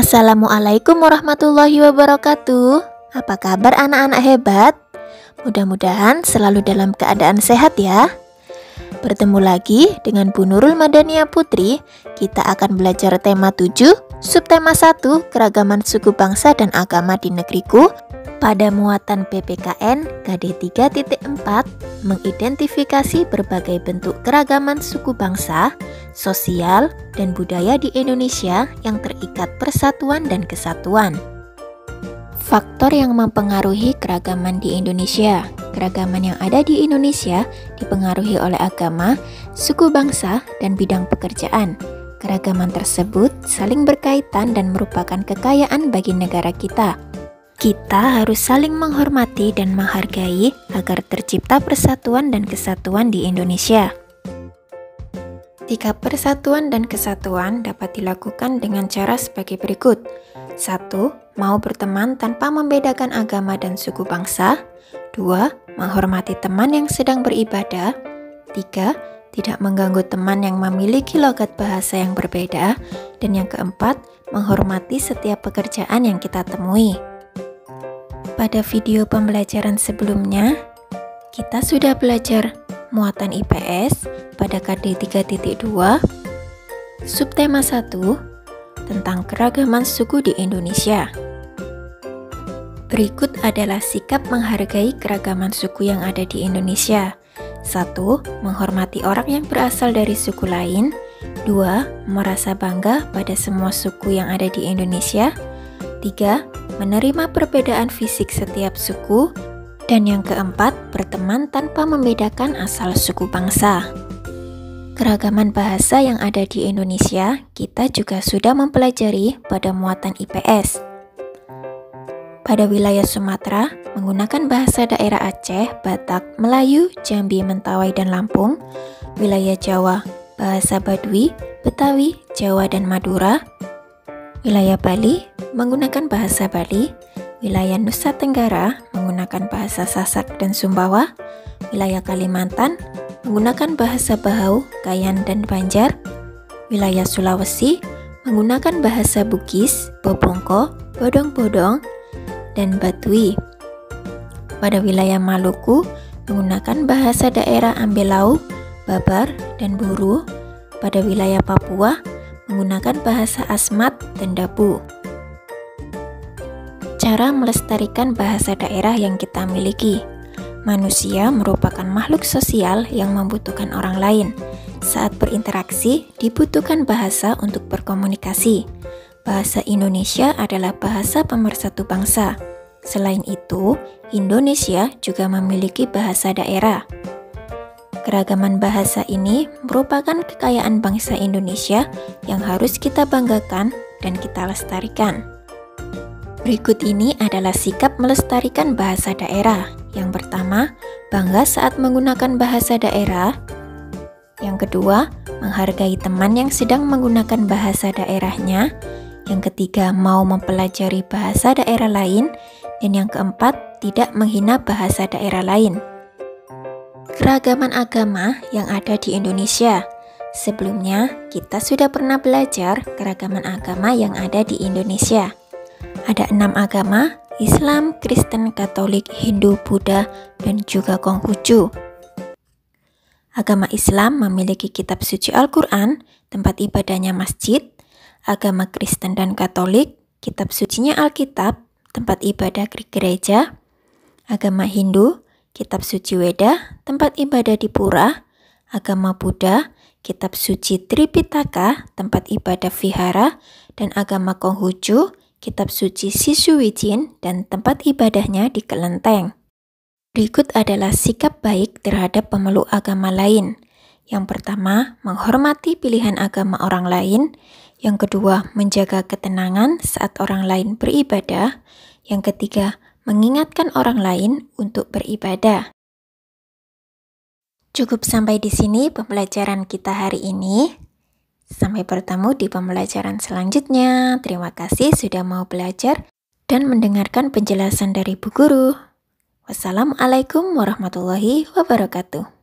Assalamualaikum warahmatullahi wabarakatuh. Apa kabar anak-anak hebat? Mudah-mudahan selalu dalam keadaan sehat ya. Bertemu lagi dengan Bu Nurul Madania Putri. Kita akan belajar tema 7, subtema 1, keragaman suku bangsa dan agama di negeriku, pada muatan PPKN KD 3.4, mengidentifikasi berbagai bentuk keragaman suku bangsa, sosial, dan budaya di Indonesia yang terikat persatuan dan kesatuan. Faktor yang mempengaruhi keragaman di Indonesia. Keragaman yang ada di Indonesia dipengaruhi oleh agama, suku bangsa, dan bidang pekerjaan. Keragaman tersebut saling berkaitan dan merupakan kekayaan bagi negara kita. Kita harus saling menghormati dan menghargai agar tercipta persatuan dan kesatuan di Indonesia. 3 persatuan dan kesatuan dapat dilakukan dengan cara sebagai berikut. 1. Mau berteman tanpa membedakan agama dan suku bangsa. 2. Menghormati teman yang sedang beribadah. 3. Tidak mengganggu teman yang memiliki logat bahasa yang berbeda. Dan yang keempat, menghormati setiap pekerjaan yang kita temui. Pada video pembelajaran sebelumnya, kita sudah belajar muatan IPS pada KD 3.2, subtema 1, tentang keragaman suku di Indonesia. Berikut adalah sikap menghargai keragaman suku yang ada di Indonesia. 1. Menghormati orang yang berasal dari suku lain. 2. Merasa bangga pada semua suku yang ada di Indonesia. 3. Menerima perbedaan fisik setiap suku. Dan yang keempat, berteman tanpa membedakan asal suku bangsa. Keragaman bahasa yang ada di Indonesia, kita juga sudah mempelajari pada muatan IPS. Pada wilayah Sumatera, menggunakan bahasa daerah Aceh, Batak, Melayu, Jambi, Mentawai, dan Lampung. Wilayah Jawa, bahasa Baduy, Betawi, Jawa, dan Madura. Wilayah Bali, menggunakan bahasa Bali. Wilayah Nusa Tenggara, menggunakan bahasa Sasak dan Sumbawa. Wilayah Kalimantan, menggunakan bahasa Bahau, Kayan, dan Banjar. Wilayah Sulawesi, menggunakan bahasa Bugis, Bobongko, Bodong-bodong, dan Baduy. Pada wilayah Maluku, menggunakan bahasa daerah Ambelau, Babar, dan Buru. Pada wilayah Papua, menggunakan bahasa Asmat dan Dabu. Cara melestarikan bahasa daerah yang kita miliki. Manusia merupakan makhluk sosial yang membutuhkan orang lain. Saat berinteraksi, dibutuhkan bahasa untuk berkomunikasi. Bahasa Indonesia adalah bahasa pemersatu bangsa. Selain itu, Indonesia juga memiliki bahasa daerah. Keragaman bahasa ini merupakan kekayaan bangsa Indonesia yang harus kita banggakan dan kita lestarikan. Berikut ini adalah sikap melestarikan bahasa daerah. Yang pertama, bangga saat menggunakan bahasa daerah. Yang kedua, menghargai teman yang sedang menggunakan bahasa daerahnya. Yang ketiga, mau mempelajari bahasa daerah lain. Dan yang keempat, tidak menghina bahasa daerah lain. Keragaman agama yang ada di Indonesia. Sebelumnya, kita sudah pernah belajar keragaman agama yang ada di Indonesia. Ada 6 agama, Islam, Kristen, Katolik, Hindu, Buddha, dan juga Konghucu. Agama Islam memiliki kitab suci Al-Quran, tempat ibadahnya masjid. Agama Kristen dan Katolik, kitab sucinya Alkitab, tempat ibadah gereja. Agama Hindu, kitab suci Weda, tempat ibadah di pura. Agama Buddha, kitab suci Tripitaka, tempat ibadah vihara. Dan agama Konghucu, kitab suci Sisuwijin, dan tempat ibadahnya di kelenteng. Berikut adalah sikap baik terhadap pemeluk agama lain. Yang pertama, menghormati pilihan agama orang lain. Yang kedua, menjaga ketenangan saat orang lain beribadah. Yang ketiga, mengingatkan orang lain untuk beribadah. Cukup sampai di sini pembelajaran kita hari ini. Sampai bertemu di pembelajaran selanjutnya. Terima kasih sudah mau belajar dan mendengarkan penjelasan dari Bu Guru. Wassalamualaikum warahmatullahi wabarakatuh.